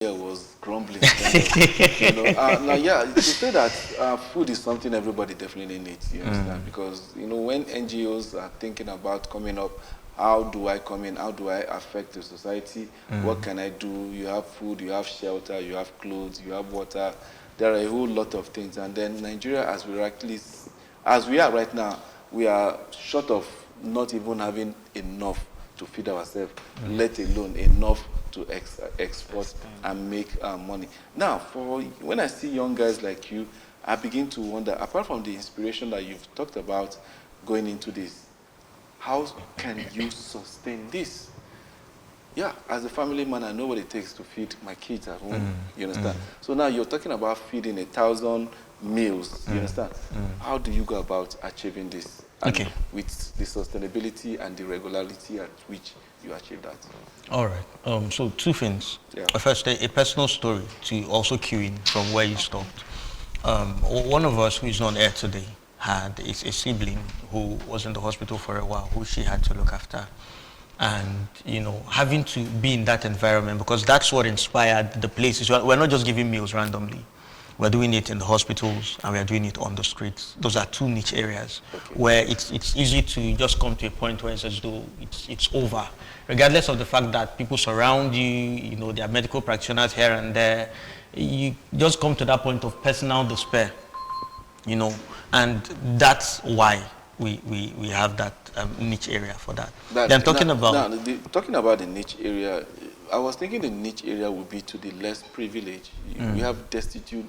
Yeah, was grumbling. Now, yeah, to say that food is something everybody definitely needs, you understand? Because, when NGOs are thinking about coming up, how do I come in? How do I affect the society? What can I do? You have food, you have shelter, you have clothes, you have water. There are a whole lot of things. And then Nigeria, as we are right now, we are short of not even having enough to feed ourselves, let alone enough to export and make money. Now, when I see young guys like you, I begin to wonder, apart from the inspiration that you've talked about going into this, how can you sustain this? Yeah, as a family man, I know what it takes to feed my kids at home. You understand? So now you're talking about feeding 1,000 meals. You understand? How do you go about achieving this? And Okay. with the sustainability and the regularity at which you achieve that. All right. So two things. Yeah. First, a personal story to also cue in from where you stopped. One of us who is on air today had a sibling who was in the hospital for a while, who she had to look after. And, having to be in that environment, because that's what inspired the places. We're not just giving meals randomly. We're doing it in the hospitals and we're doing it on the streets. Those are two niche areas where it's easy to just come to a point where it's as though it's over. Regardless of the fact that people surround you, there are medical practitioners here and there, you just come to that point of personal despair, and that's why we have that niche area for that. Then talking about the niche area, I was thinking the niche area would be to the less privileged. We have destitute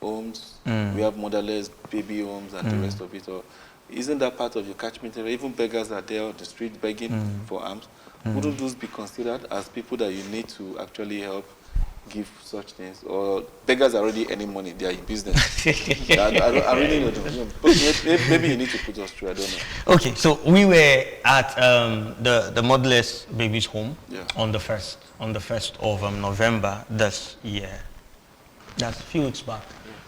homes, we have motherless baby homes and the rest of it. Or isn't that part of your catchment area? Even beggars are there on the street begging for alms. Wouldn't those be considered as people that you need to actually help give such things? Or beggars are already earning money, they are in business. I really don't know. Maybe you need to put us through, I don't know. Okay, so we were at the motherless babies home on the 1st of November this year. That's a few weeks back,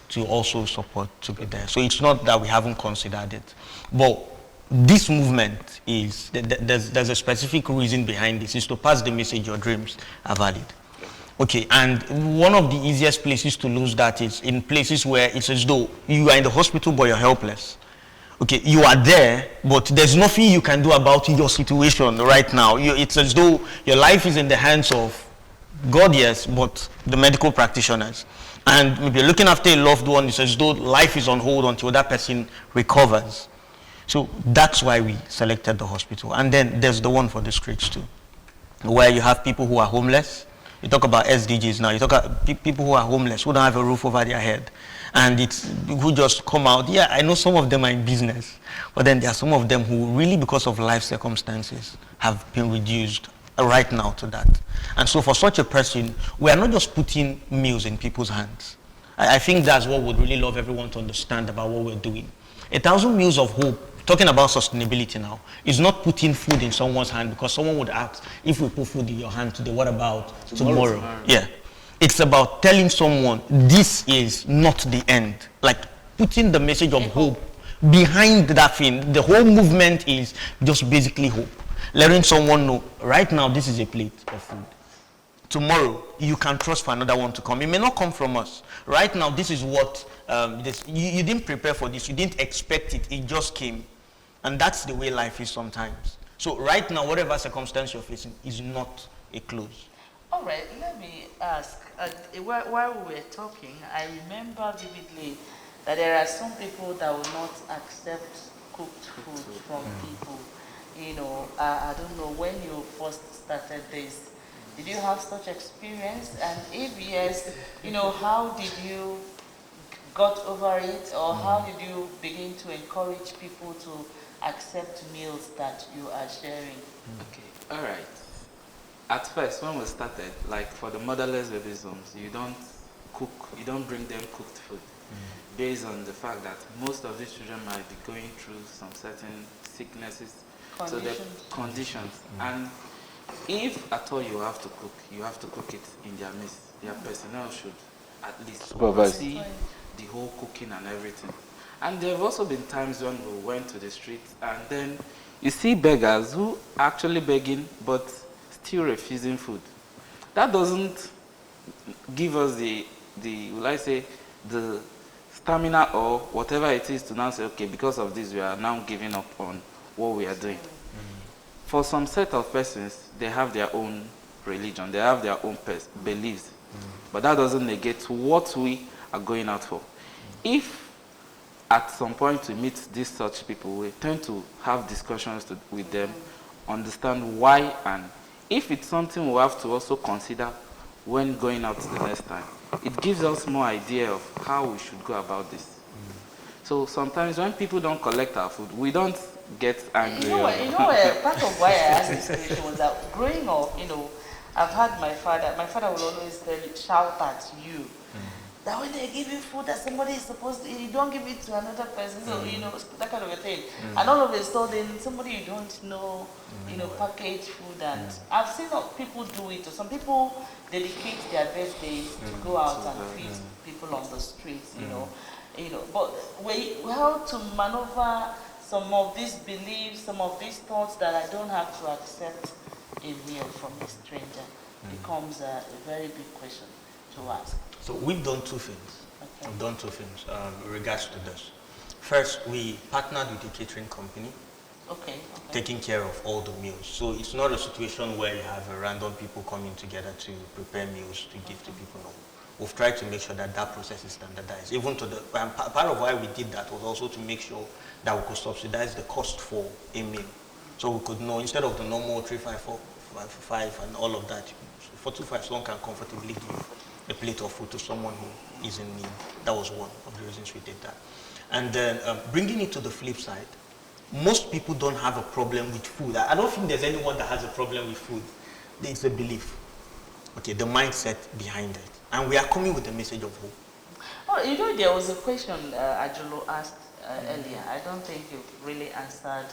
to also support to be there. So it's not that we haven't considered it, but this movement is there's a specific reason behind this, is to pass the message your dreams are valid. Okay, and one of the easiest places to lose that is in places where it's as though you are in the hospital but you're helpless. Okay, you are there, but there's nothing you can do about your situation right now. It's as though your life is in the hands of God, yes, but the medical practitioners. And maybe you're looking after a loved one, it's as though life is on hold until that person recovers. So that's why we selected the hospital. And then there's the one for the streets too, where you have people who are homeless. You talk about SDGs now. You talk about people who are homeless, who don't have a roof over their head, and who just come out. Yeah, I know some of them are in business, but then there are some of them who really, because of life circumstances, have been reduced right now to that. And so for such a person, we are not just putting meals in people's hands. I think that's what we'd really love everyone to understand about what we're doing. 1,000 meals of hope, talking about sustainability now, is not putting food in someone's hand, because someone would ask, if we put food in your hand today, what about tomorrow? Yeah. It's about telling someone this is not the end. Like putting the message of hope behind that thing. The whole movement is just basically hope. Letting someone know, right now this is a plate of food. Tomorrow, you can trust for another one to come. It may not come from us. Right now, this is what, you didn't prepare for this. You didn't expect it. It just came. And that's the way life is sometimes. So right now, whatever circumstance you're facing is not a close. All right, let me ask. While we were talking, I remember vividly that there are some people that will not accept cooked food from people. I don't know, when you first started this, did you have such experience? And if yes, how did you got over it, or how did you begin to encourage people to accept meals that you are sharing? Okay, all right. At first, when we started, like for the motherless babies homes, you don't bring them cooked food, based on the fact that most of these children might be going through some certain sicknesses, so the conditions. And if at all you have to cook it in their midst. Their personnel should at least see the whole cooking and everything. And there have also been times when we went to the streets and then you see beggars who are actually begging but still refusing food. That doesn't give us the will I say, the stamina or whatever it is to now say, okay, because of this, we are now giving up on what we are doing. For some set of persons, they have their own religion, they have their own beliefs, but that doesn't negate what we are going out for. If at some point we meet these such people, we tend to have discussions with them, understand why, and if it's something we have to also consider when going out the next time, it gives us more idea of how we should go about this. So sometimes when people don't collect our food, we don't get angry. Part of why I asked this question was that growing up, I've had my father will always shout at you. That when they give you food that somebody is supposed to, you don't give it to another person, so that kind of a thing. And all of a sudden, somebody you don't know, package food, and I've seen people do it. Some people dedicate their birthdays to go out and feed people on the streets, But we have to maneuver some of these beliefs, some of these thoughts that I don't have to accept a meal from a stranger. Becomes a very big question to ask. So we've done two things. Okay. We've done two things in regards to this. First, we partnered with a catering company, taking care of all the meals. So it's not a situation where you have random people coming together to prepare meals to give to people. No. We've tried to make sure that that process is standardized. Even to the part of why we did that was also to make sure that we could subsidize the cost for a meal. So we could know, instead of the normal 354 and all of that, 425 someone can comfortably give a plate of food to someone who is in need. That was one of the reasons we did that. And then bringing it to the flip side, most people don't have a problem with food. I don't think there's anyone that has a problem with food. It's a belief. Okay, the mindset behind it. And we are coming with a message of hope. Oh, there was a question Ajolo asked earlier. I don't think you've really answered,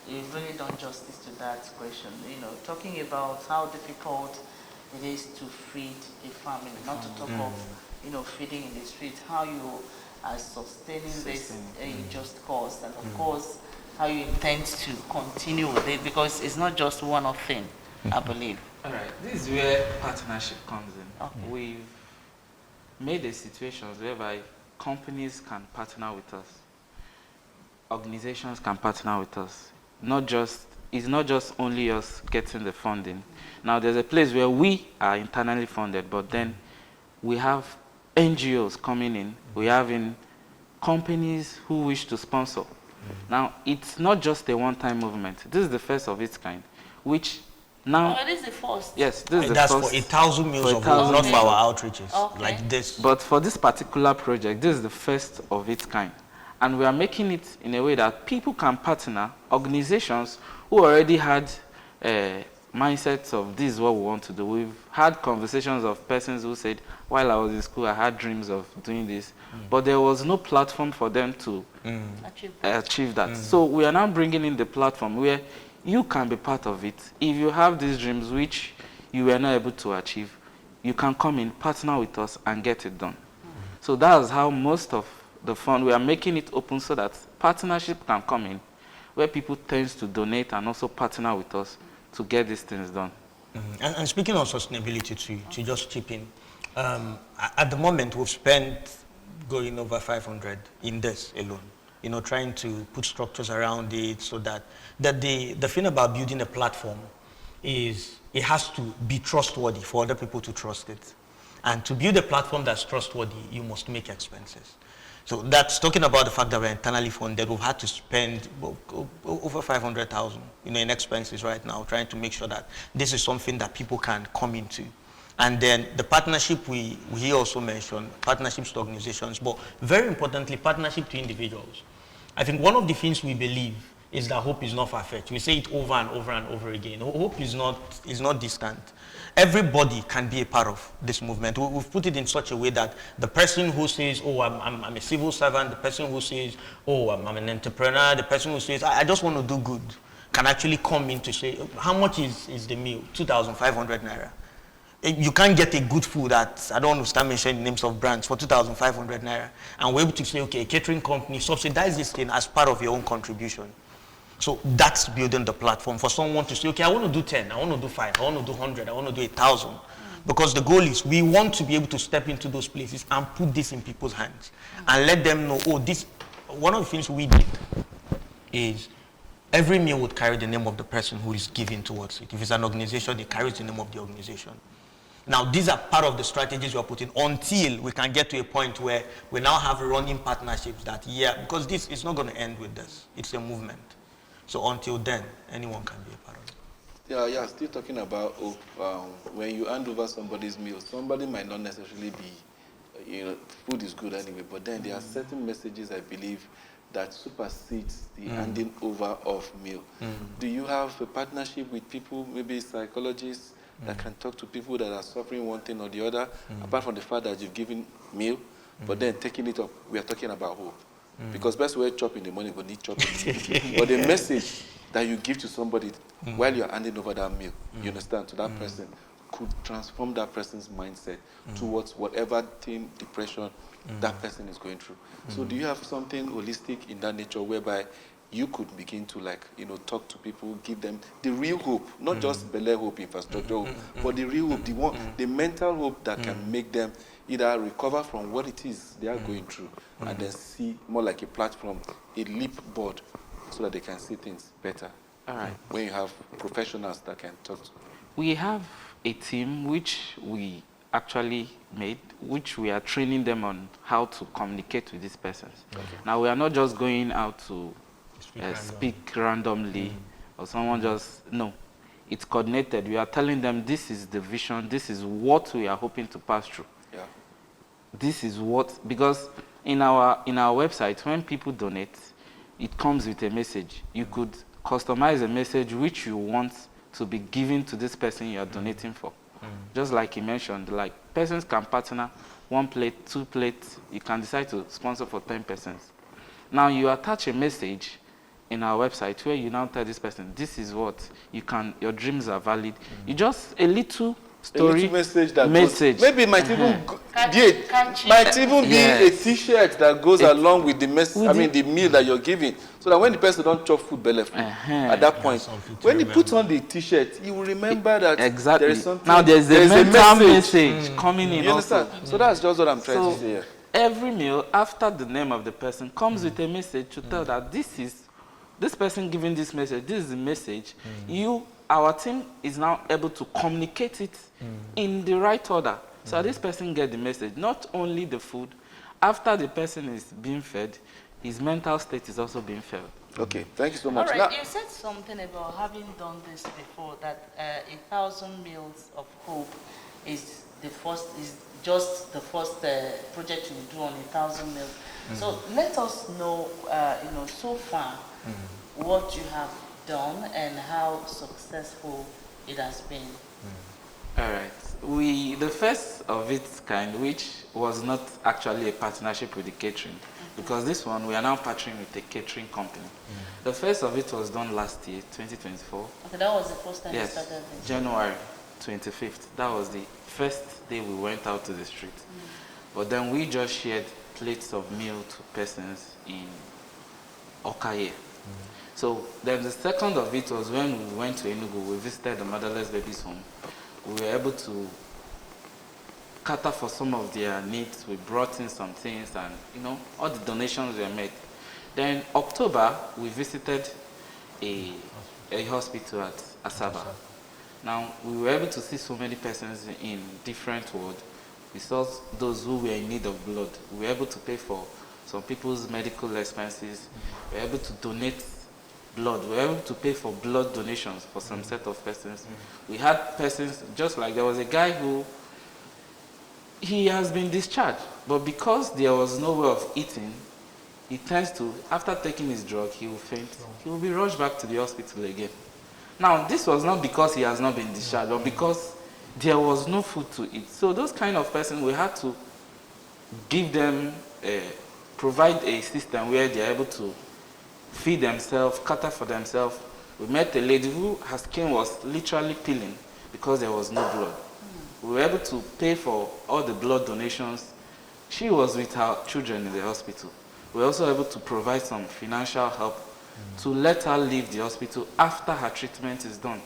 you've really done justice to that question. Talking about how difficult it is to feed a family, not to talk of, feeding in the street, how you are sustaining this just cause, and of course, how you intend to continue with it, because it's not just one-off thing, I believe. All right, this is where partnership comes in. Okay. We've made a situation whereby companies can partner with us, organizations can partner with us. It's not just only us getting the funding. Now there's a place where we are internally funded, but then we have NGOs coming in, we have in companies who wish to sponsor. Now it's not just a one-time movement. This is the first of its kind, which now... Oh, this is the first? Yes, this is the that's first. for 1,000 meals of food, not for our outreaches, like this. But for this particular project, this is the first of its kind. And we are making it in a way that people can partner, organizations who already had mindsets of this is what we want to do. We've had conversations of persons who said, while I was in school, I had dreams of doing this, but there was no platform for them to achieve that. So we are now bringing in the platform where you can be part of it. If you have these dreams which you were not able to achieve, you can come in, partner with us, and get it done. So that's how most of the fund, we are making it open so that partnership can come in, where people tend to donate and also partner with us to get these things done. And speaking of sustainability, to just chip in, at the moment we've spent going over 500 in this alone, trying to put structures around it so that the thing about building a platform is it has to be trustworthy for other people to trust it. And to build a platform that's trustworthy, you must make expenses. So that's talking about the fact that we're internally funded. We've had to spend over 500,000 in expenses right now, trying to make sure that this is something that people can come into. And then the partnership, we also mentioned partnerships to organizations, but very importantly, partnership to individuals. I think one of the things we believe is that hope is not far-fetched. We say it over and over and over again. Hope is not distant. Everybody can be a part of this movement. We've put it in such a way that the person who says, oh, I'm a civil servant, the person who says, oh, I'm an entrepreneur, the person who says, I just want to do good, can actually come in to say, how much is the meal? 2,500 naira. You can't get a good food at, I don't want to start mentioning names of brands, for 2,500 naira. And we're able to say, okay, a catering company, subsidize this thing as part of your own contribution. So that's building the platform for someone to say, okay, I want to do 10, I want to do 5, I want to do 100, I want to do 1,000. Because the goal is we want to be able to step into those places and put this in people's hands and let them know, oh, this, one of the things we did is every meal would carry the name of the person who is giving towards it. If it's an organization, it carries the name of the organization. Now, these are part of the strategies we're putting until we can get to a point where we now have running partnerships that, because this is not going to end with this. It's a movement. So until then, anyone can be a part of it. Yeah, still talking about when you hand over somebody's meal, somebody might not necessarily be, food is good anyway, but then there are certain messages, I believe, that supersedes the handing over of meal. Do you have a partnership with people, maybe psychologists, that can talk to people that are suffering one thing or the other, apart from the fact that you've given meal, but then taking it up, we are talking about hope. Because best way chop in the morning, we need chop in the morning. But the message that you give to somebody while you're handing over that meal, you understand, to that person, could transform that person's mindset towards whatever thing, depression, that person is going through. So do you have something holistic in that nature whereby you could begin to talk to people, give them the real hope, not just Bel Air hope, infrastructure hope, but the real hope, the mental hope that can make them either recover from what it is they are going through and then see more like a platform, a leap board, so that they can see things better. All right. When you have professionals that can talk to. We have a team which we actually made, which we are training them on how to communicate with these persons. Okay. Now, we are not just going out to speak randomly or someone just, no. It's coordinated. We are telling them this is the vision, this is what we are hoping to pass through. Yeah. This is what, because in our website, when people donate, it comes with a message. You could customize a message which you want to be given to this person you are donating for. Just like he mentioned, like persons can partner 1 plate, 2 plates. You can decide to sponsor for 10 persons. Now you attach a message in our website where you now tell this person, this is what you can, your dreams are valid. You just a little story, a little message that message. Goes, maybe it might even be a T-shirt that goes along with the message. I mean, the meal that you're giving, so that when the person don't chop food belly food, at that point, when he puts on the T-shirt, he will remember that exactly. there is something. Now there's a mental message coming in. You understand? Also. So that's just what I'm trying to say here. Every meal after the name of the person comes with a message to tell that this person giving this message, this is the message. Our team is now able to communicate it in the right order. So this person gets the message, not only the food, after the person is being fed, his mental state is also being fed. Okay, thank you so much. All right, you said something about having done this before, that 1,000 meals of hope is just the first project you do on 1,000 meals. So let us know, so far, what you have done and how successful it has been. All right. The first of its kind, which was not actually a partnership with the catering, because this one we are now partnering with a catering company. The first of it was done last year, 2024. Okay, that was the first time you started this. January 25th. That was the first day we went out to the street. But then we just shared plates of meal to persons in Okaye. So then the second of it was when we went to Enugu, we visited the motherless babies' home. We were able to cater for some of their needs. We brought in some things and, all the donations were made. Then October, we visited a hospital at Asaba. Now, we were able to see so many persons in different wards. We saw those who were in need of blood. We were able to pay for some people's medical expenses. We were able to donate blood. We were able to pay for blood donations for some set of persons. We had persons, just like there was a guy who, he has been discharged, but because there was no way of eating, he tends to, after taking his drug, he will faint. He will be rushed back to the hospital again. Now, this was not because he has not been discharged, but because there was no food to eat. So those kind of persons, we had to give them, provide a system where they are able to feed themselves, cater for themselves. We met a lady who her skin was literally peeling because there was no blood. We were able to pay for all the blood donations. She was with her children in the hospital. We were also able to provide some financial help to let her leave the hospital after her treatment is done.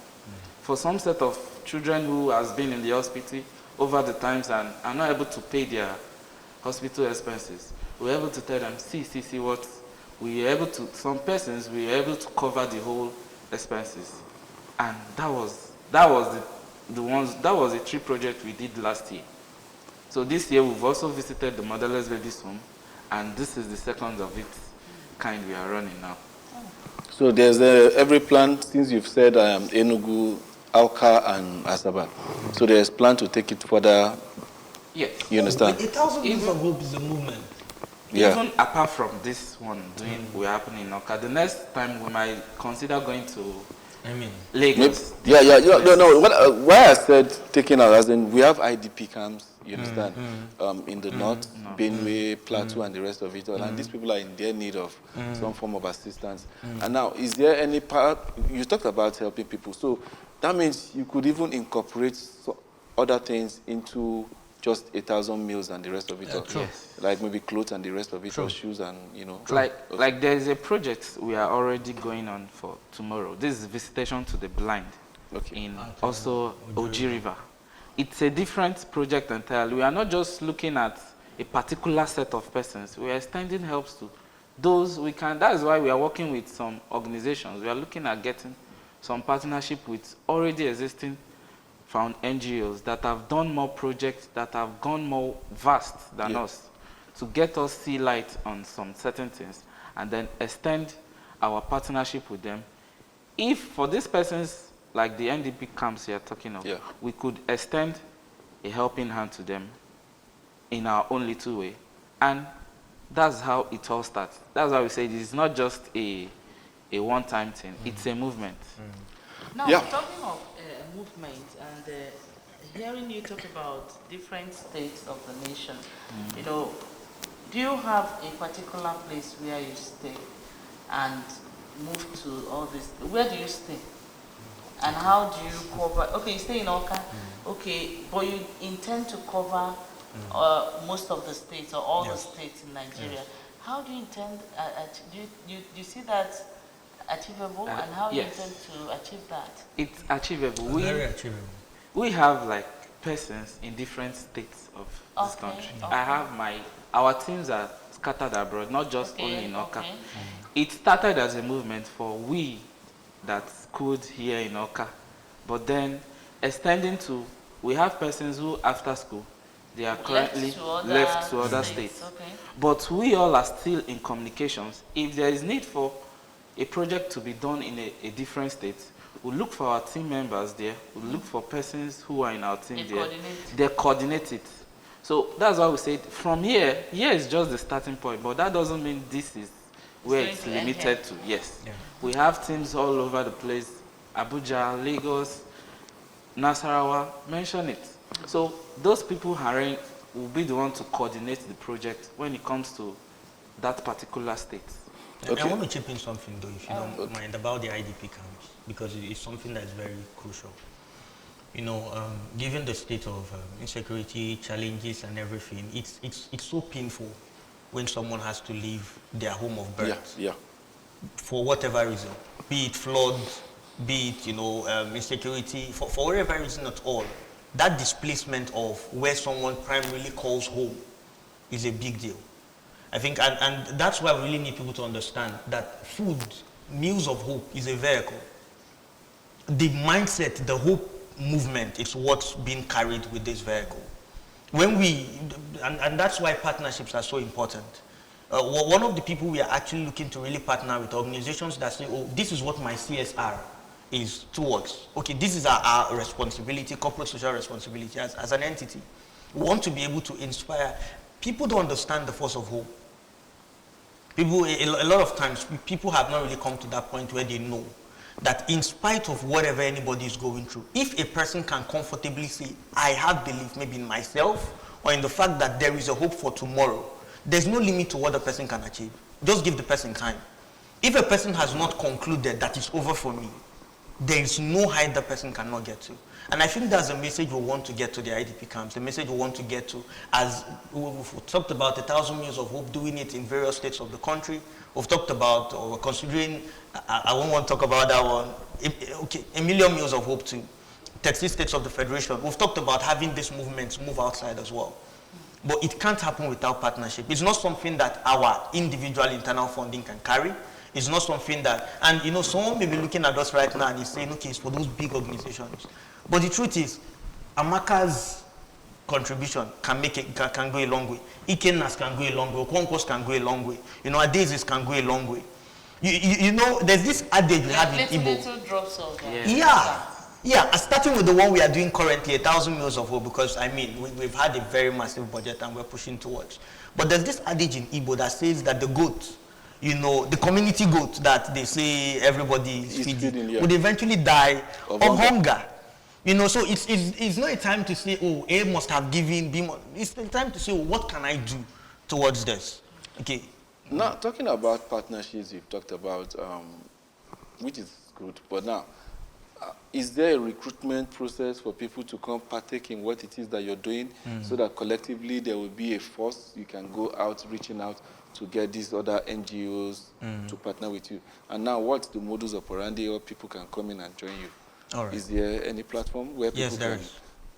For some set of children who has been in the hospital over the times and are not able to pay their hospital expenses, we're able to tell them, see what we are able to, some persons, we are able to cover the whole expenses. And that was the 3 project we did last year. So this year we've also visited the motherless babies home, and this is the second of its kind we are running now. So there's every plan, since you've said Enugu, Awka, and Asaba. So there's plan to take it further. Yes. You understand? 1,000 Years of Hope is a movement. Yeah. Even apart from this one we're happening in Awka, the next time we might consider going to Lagos. Yeah. No. Why I said taking out, as in we have IDP camps, you understand, in the north, Benue, Plateau, and the rest of it all. And these people are in their need of some form of assistance. And now, is there any part, you talked about helping people, so that means you could even incorporate other things into just 1,000 meals and the rest of it all. Yes. Like maybe clothes and the rest of it, or shoes and, Like there's a project we are already going on for tomorrow. This is visitation to the blind in also Oji River. It's a different project entirely. We are not just looking at a particular set of persons. We are extending helps to those we can. That is why we are working with some organizations. We are looking at getting some partnership with already existing found NGOs that have done more projects, that have gone more vast than us, to get us see light on some certain things, and then extend our partnership with them. If for these persons, like the NDP camps you're talking of, we could extend a helping hand to them in our own little way. And that's how it all starts. That's why we say this is not just a one-time thing, it's a movement. Now, talking of movement and hearing you talk about different states of the nation, you know, do you have a particular place where you stay and move to all this? Where do you stay? And how do you cover? Okay, you stay in Awka, okay, but you intend to cover most of the states or all the states in Nigeria. How do you intend, do you see that achievable, and how do you intend to achieve that? It's achievable. Very achievable. We have like persons in different states of this country. I have our teams are scattered abroad, not just only in Awka. It started as a movement for we that schooled here in Awka, but then extending to, we have persons who after school, they are currently left to other states. But we all are still in communications. If there is need for a project to be done in a different state, we'll look for our team members there, we'll look for persons who are in our team there, they coordinate it. So that's why we said from here is just the starting point, but that doesn't mean this is where it's limited to. We have teams all over the place, Abuja, Lagos, Nasarawa, mention it. So those people hiring will be the one to coordinate the project when it comes to that particular state. I want to chip in something though, if you don't mind, about the IDP camps, because it's something that's very crucial. You know, given the state of insecurity, challenges and everything, it's so painful when someone has to leave their home of birth. For whatever reason, be it floods, be it, insecurity, for whatever reason at all. That displacement of where someone primarily calls home is a big deal. I think, and that's why we really need people to understand that food, meals of hope, is a vehicle. The mindset, the hope movement is what's being carried with this vehicle. When and that's why partnerships are so important. One of the people we are actually looking to really partner with, organizations that say, oh, this is what my CSR is towards. Okay, this is our responsibility, corporate social responsibility as an entity. We want to be able to inspire. People don't understand the force of hope. People, a lot of times, people have not really come to that point where they know that in spite of whatever anybody is going through, if a person can comfortably say, I have belief maybe in myself or in the fact that there is a hope for tomorrow, there's no limit to what the person can achieve. Just give the person time. If a person has not concluded that it's over for me, there is no height the person cannot get to. And I think that's the message we want to get to the IDP camps, the message we want to get to, as we've talked about 1,000 Meals of Hope, doing it in various states of the country. We've talked about, or we're considering, I won't want to talk about that one, okay, 1 million Meals of Hope too. 36 states of the Federation, we've talked about having this movement move outside as well. But it can't happen without partnership. It's not something that our individual internal funding can carry. It's not something that, and you know, someone may be looking at us right now and is saying, okay, it's for those big organizations. But the truth is, Amaka's contribution can make it, can go a long way. Ikenas can go a long way. Okonkos can go a long way. You know, Adezis can go a long way. You know, there's this adage we have in Igbo. Little drops of Yeah, starting with the one we are doing currently, 1,000 meals of hope, because I mean, we've had a very massive budget and we're pushing towards. But there's this adage in Igbo that says that the goat, you know, the community goat that they say everybody is feeding, would eventually die of hunger. You know, so it's not a time to say, oh, A must have given, B must. It's a time to say, oh, what can I do towards this? Okay. Now, talking about partnerships, you've talked about, which is good, but now, is there a recruitment process for people to come partake in what it is that you're doing so that collectively there will be a force you can go out, reaching out to get these other NGOs to partner with you? And now what's the modus operandi or people can come in and join you? All right. Is there any platform where people can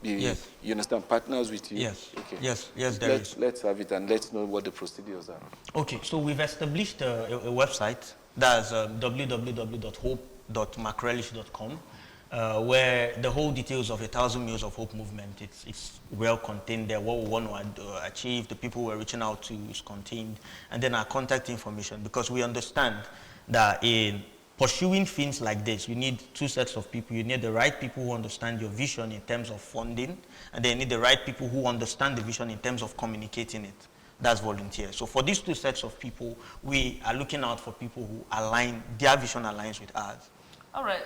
be, you understand, partners with you? Yes. Okay. Yes, there is. Let's have it and let's know what the procedures are. Okay, so we've established a website that's www.hope.macrelish.com. Where the whole details of 1,000 Meals of Hope movement, it's well contained there. What we want to achieve, the people we're reaching out to is contained, and then our contact information, because we understand that in pursuing things like this, you need two sets of people. You need the right people who understand your vision in terms of funding, and then you need the right people who understand the vision in terms of communicating it. That's volunteers. So for these two sets of people, we are looking out for people who align, their vision aligns with ours. All right.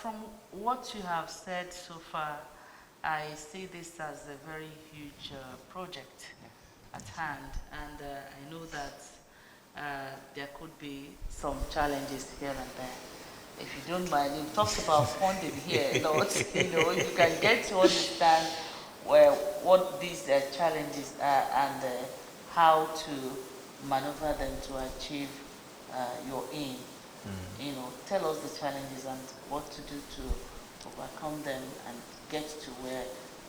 From what you have said so far, I see this as a very huge project at hand, and I know that there could be some challenges here and there. If you don't mind, you talked about funding here a lot. You know, you can get to understand what these challenges are and how to maneuver them to achieve your aim. You know, tell us the challenges and what to do to overcome them and get to where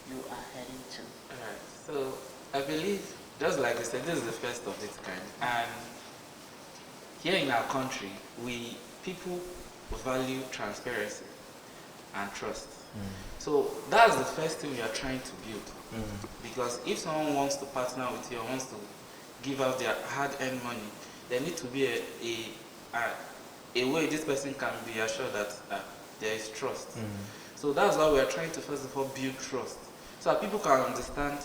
you are heading to. All right. So I believe, just like I said, this is the first of its kind. And here in our country, people value transparency and trust. So that's the first thing we are trying to build. Because if someone wants to partner with you or wants to give out their hard-earned money, there needs to be a way this person can be assured that there is trust. So that's why we are trying to first of all build trust, so that people can understand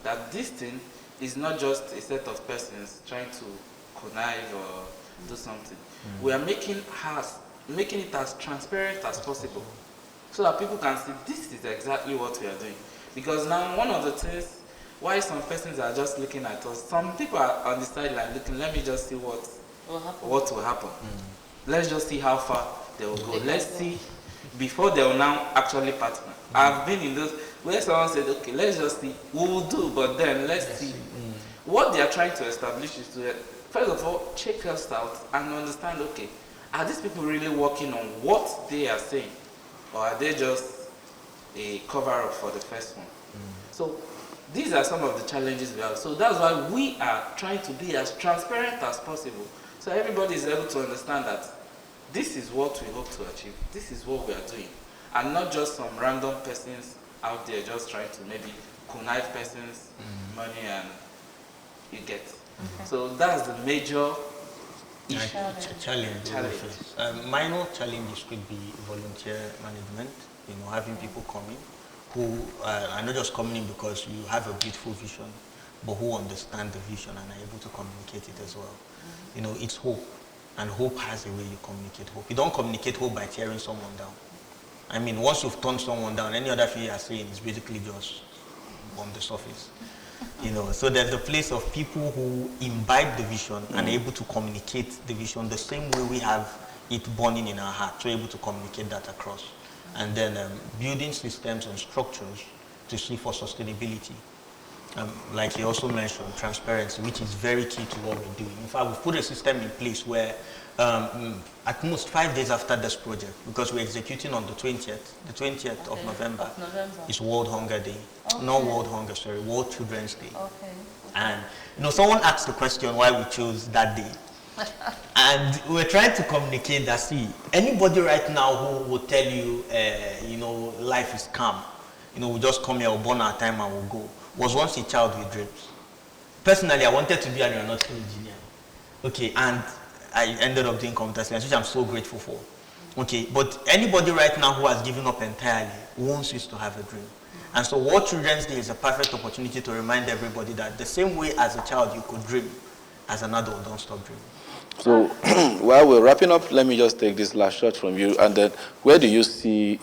that this thing is not just a set of persons trying to connive or do something. We are making it as transparent as possible, so that people can see this is exactly what we are doing. Because now one of the things why some persons are just looking at us, some people are on the sideline looking, let me just see what will happen. Let's just see how far they will go. Let's see before they will now actually partner. I've been in those where someone said, okay, let's just see. We will do, but then let's see. What they are trying to establish is to, first of all, check us out and understand, okay, are these people really working on what they are saying? Or are they just a cover-up for the first one? So these are some of the challenges we have. So that's why we are trying to be as transparent as possible, so everybody is able to understand that this is what we hope to achieve, this is what we are doing, and not just some random persons out there just trying to maybe connive persons' money and you get. So that's the major issue. Challenge. Minor challenges could be volunteer management, you know, having people coming who are not just coming in because you have a beautiful vision, but who understand the vision and are able to communicate it as well. You know, it's hope, and hope has a way you communicate hope. You don't communicate hope by tearing someone down. I mean, once you've turned someone down, any other thing you are saying is basically just on the surface. You know, so there's a place of people who imbibe the vision and are able to communicate the vision the same way we have it burning in our heart, so able to communicate that across. And then building systems and structures to see for sustainability. like you also mentioned, transparency, which is very key to what we're doing. In fact, we've put a system in place where at most 5 days after this project, because we're executing on the 20th of November, is World Hunger Day. Okay. Not World Hunger, sorry, World Children's Day. Okay. And, someone asked the question why we chose that day. And we're trying to communicate that, see, anybody right now who will tell you, life is calm, we just come here, we'll burn our time and we'll go, was once a child with dreams. Personally, I wanted to be an aeronautical engineer. Okay, and I ended up doing computer science, which I'm so grateful for. Okay, but anybody right now who has given up entirely wants us to have a dream. And so World Children's Day is a perfect opportunity to remind everybody that the same way as a child you could dream, as an adult, don't stop dreaming. So while we're wrapping up, let me just take this last shot from you. And then where do you see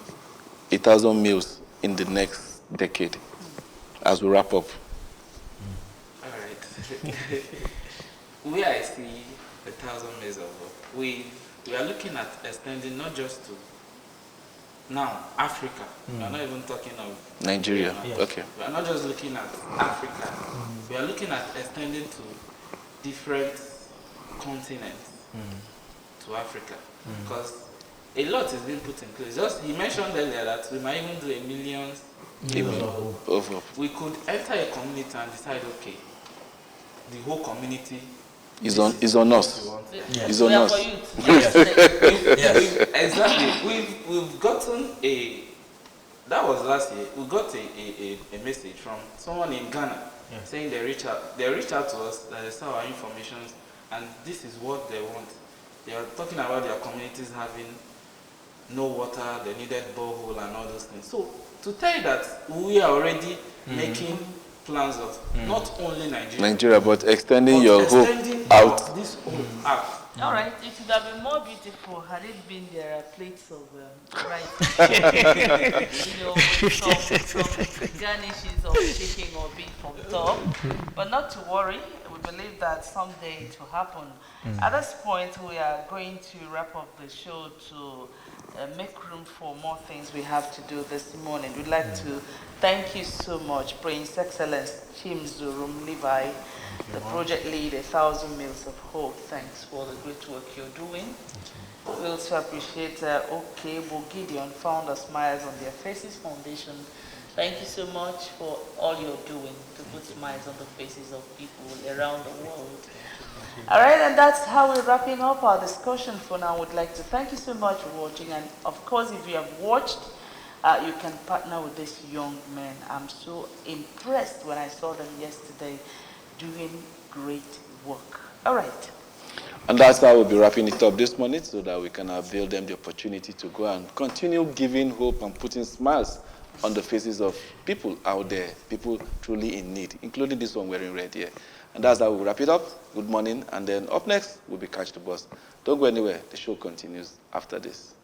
1,000 meals in the next decade as we wrap up? All right. Where I see 1,000 meals of work, we are looking at extending not just to now Africa. We are not even talking of Nigeria. Yes. Okay. We are not just looking at Africa. We are looking at extending to different continents to Africa, because a lot is being put in place. Just he mentioned earlier that we might even do a million. We could enter a community and decide, okay, the whole community is on us. Yes. Is on us. Exactly. We've gotten that was last year. We got a message from someone in Ghana saying they reached out to us, that they saw our information, and this is what they want. They are talking about their communities having no water, they needed borehole and all those things. So to tell you that we are already making plans of not only Nigeria, but extending your hope out. This whole out. All right, it would have been more beautiful had it been there are plates of rice, with some garnishes of chicken or beef on top. But not to worry, we believe that someday it will happen. At this point, we are going to wrap up the show to make room for more things we have to do this morning. We'd like to thank you so much, Prince Excellence Chimzurum Levi, the project lead, 1,000 Meals of Hope. Thanks for the great work you're doing. We also appreciate OK Gideon, founder Smiles on Their Faces Foundation. Thank you so much for all you're doing to put smiles on the faces of people around the world. All right, and that's how we're wrapping up our discussion for now. We'd like to thank you so much for watching. And of course, if you have watched, you can partner with these young men. I'm so impressed when I saw them yesterday doing great work. All right. And that's how we'll be wrapping it up this morning, so that we can avail them the opportunity to go and continue giving hope and putting smiles on the faces of people out there, people truly in need, including this one wearing red here. And that's how we'll wrap it up. Good morning. And then up next will be Catch the Bus. Don't go anywhere. The show continues after this.